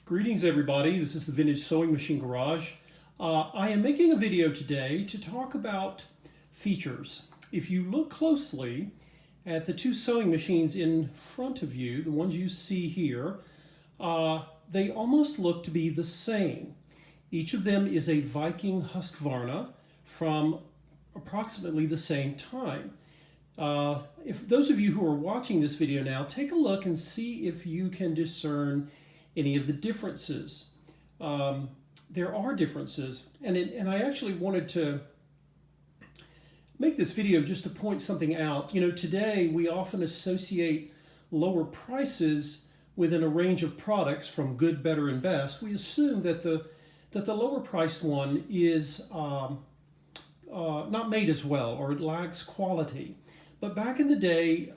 Greetings everybody, this is the Vintage Sewing Machine Garage. I am making a video today to talk about features. If you look closely at the two sewing machines in front of you, the ones you see here, they almost look to be the same. Each of them is a Viking Husqvarna from approximately the same time. If those of you who are watching this video now, take a look and see if you can discern any of the differences. There are differences, and I actually wanted to make this video just to point something out. You know, today we often associate lower prices within a range of products from good, better, and best. We assume that the lower priced one is not made as well, or it lacks quality. But back in the day,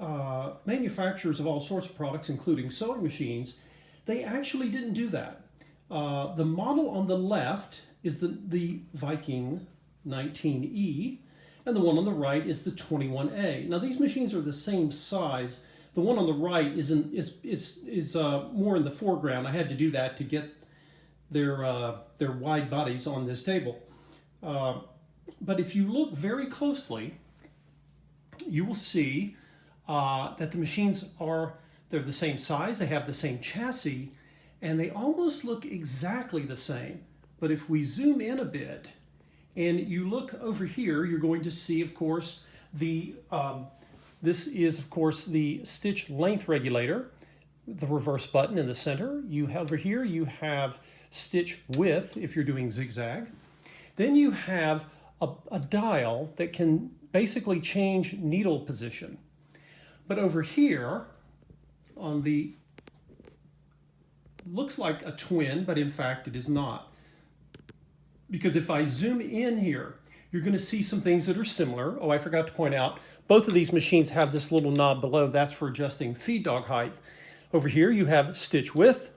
manufacturers of all sorts of products, including sewing machines, they actually didn't do that. The model on the left is the Viking 19E, and the one on the right is the 21A. Now these machines are the same size. The one on the right is more in the foreground. I had to do that to get their wide bodies on this table. But if you look very closely, you will see that the machines they're the same size, they have the same chassis, and they almost look exactly the same. But if we zoom in a bit and you look over here, you're going to see, of course, this is, of course, the stitch length regulator, the reverse button in the center. Over here, you have stitch width if you're doing zigzag. Then you have a dial that can basically change needle position. But over here, on the, looks like a twin, but in fact it is not. Because if I zoom in here, you're going to see some things that are similar. Oh, I forgot to point out, both of these machines have this little knob below. That's for adjusting feed dog height. Over here you have stitch width.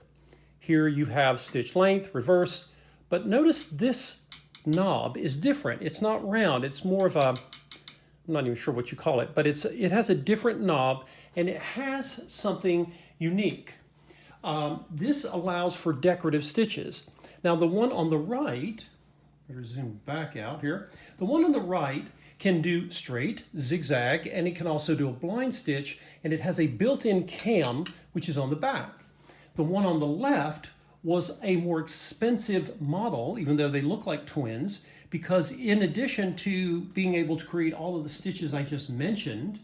Here you have stitch length, reverse. But notice this knob is different. It's not round. It's more of a, I'm not even sure what you call it, but it has a different knob and it has something unique. This allows for decorative stitches. Now the one on the right, better zoom back out here, the one on the right can do straight, zigzag, and it can also do a blind stitch, and it has a built-in cam which is on the back. The one on the left was a more expensive model, even though they look like twins, because in addition to being able to create all of the stitches I just mentioned,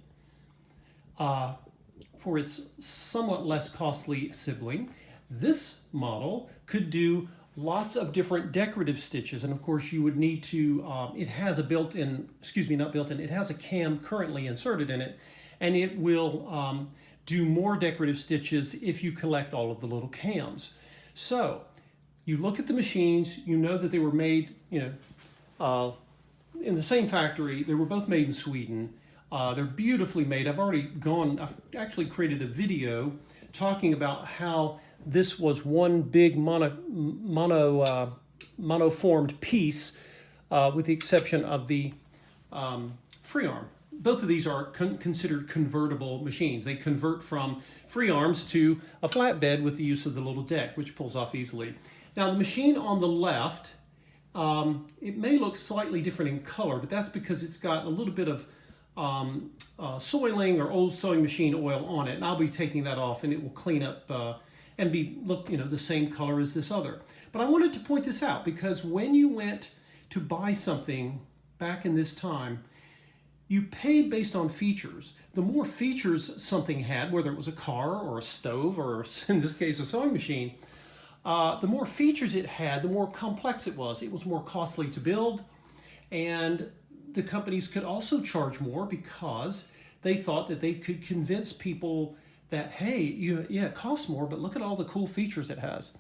for its somewhat less costly sibling, this model could do lots of different decorative stitches. And of course you would need to, it has a built-in, it has a cam currently inserted in it, and it will do more decorative stitches if you collect all of the little cams. So you look at the machines, you know that they were made, in the same factory. They were both made in Sweden. They're beautifully made. I've actually created a video talking about how this was one big monoformed piece, with the exception of the free arm. Both of these are considered convertible machines. They convert from free arms to a flatbed with the use of the little deck, which pulls off easily. Now the machine on the left, it may look slightly different in color, but that's because it's got a little bit of soiling or old sewing machine oil on it, and I'll be taking that off, and it will clean up and look the same color as this other. But I wanted to point this out because when you went to buy something back in this time, you paid based on features. The more features something had, whether it was a car or a stove or in this case a sewing machine, the more features it had, the more complex it was. It was more costly to build, and the companies could also charge more because they thought that they could convince people that, hey, yeah, it costs more, but look at all the cool features it has.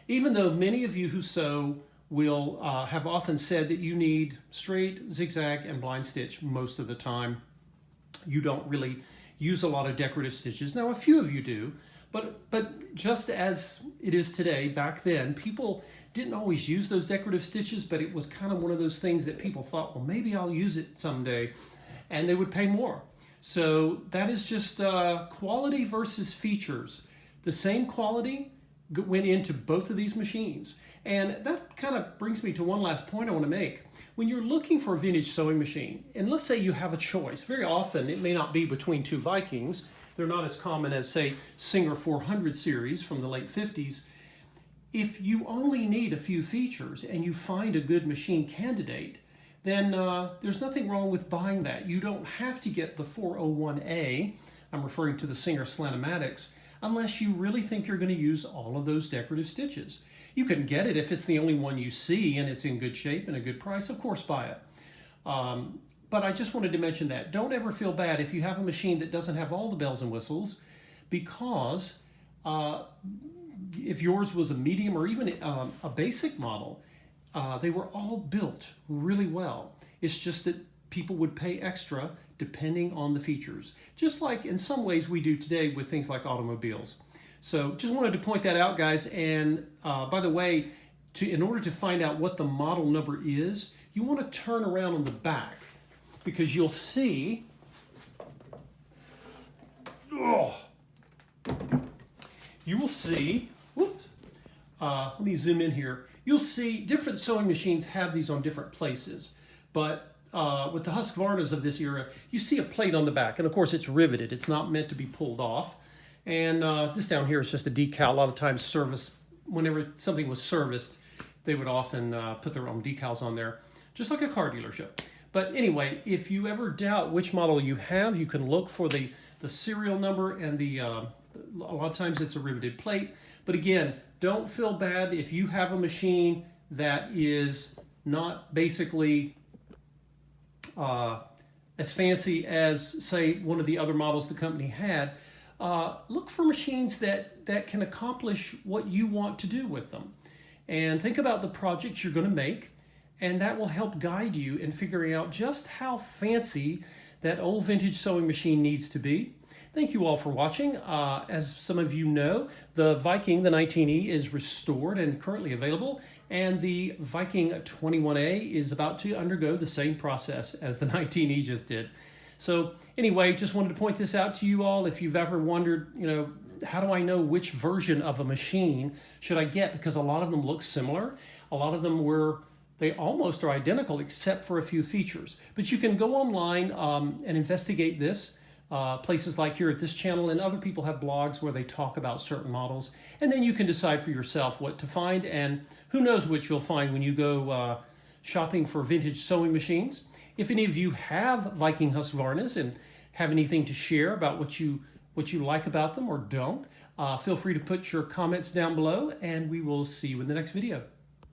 Even though many of you who sew will have often said that you need straight, zigzag, and blind stitch most of the time, you don't really use a lot of decorative stitches. Now, a few of you do, but just as it is today, back then, people didn't always use those decorative stitches, but it was kind of one of those things that people thought, well, maybe I'll use it someday, and they would pay more. So that is just quality versus features. The same quality went into both of these machines. And that kind of brings me to one last point I want to make. When you're looking for a vintage sewing machine, and let's say you have a choice, very often it may not be between two Vikings. They're not as common as, say, Singer 400 series from the late 50s. If you only need a few features and you find a good machine candidate, then there's nothing wrong with buying that. You don't have to get the 401A, I'm referring to the Singer Slantomatics, unless you really think you're going to use all of those decorative stitches. You can get it if it's the only one you see and it's in good shape and a good price, of course buy it. But I just wanted to mention that. Don't ever feel bad if you have a machine that doesn't have all the bells and whistles, because if yours was a medium or even a basic model, they were all built really well. It's just that people would pay extra depending on the features, just like in some ways we do today with things like automobiles. So just wanted to point that out, guys. And by the way, in order to find out what the model number is, you want to turn around on the back, because you'll see, you will see, whoops, let me zoom in here. You'll see different sewing machines have these on different places, but with the Husqvarnas of this era, you see a plate on the back, and of course it's riveted. It's not meant to be pulled off. And this down here is just a decal. A lot of times service, whenever something was serviced, they would often put their own decals on there, just like a car dealership. But anyway, if you ever doubt which model you have, you can look for the serial number, and a lot of times it's a riveted plate. But again, don't feel bad if you have a machine that is not basically as fancy as, say, one of the other models the company had. Look for machines that can accomplish what you want to do with them. And think about the projects you're going to make, and that will help guide you in figuring out just how fancy that old vintage sewing machine needs to be. Thank you all for watching. As some of you know, the Viking, the 19E, is restored and currently available, and the Viking 21A is about to undergo the same process as the 19E just did. So anyway, just wanted to point this out to you all. If you've ever wondered, how do I know which version of a machine should I get? Because a lot of them look similar. A lot of them they almost are identical except for a few features. But you can go online and investigate this. Places like here at this channel, and other people have blogs where they talk about certain models. And then you can decide for yourself what to find, and who knows what you'll find when you go shopping for vintage sewing machines. If any of you have Viking Husqvarnas and have anything to share about what you like about them or don't, feel free to put your comments down below, and we will see you in the next video.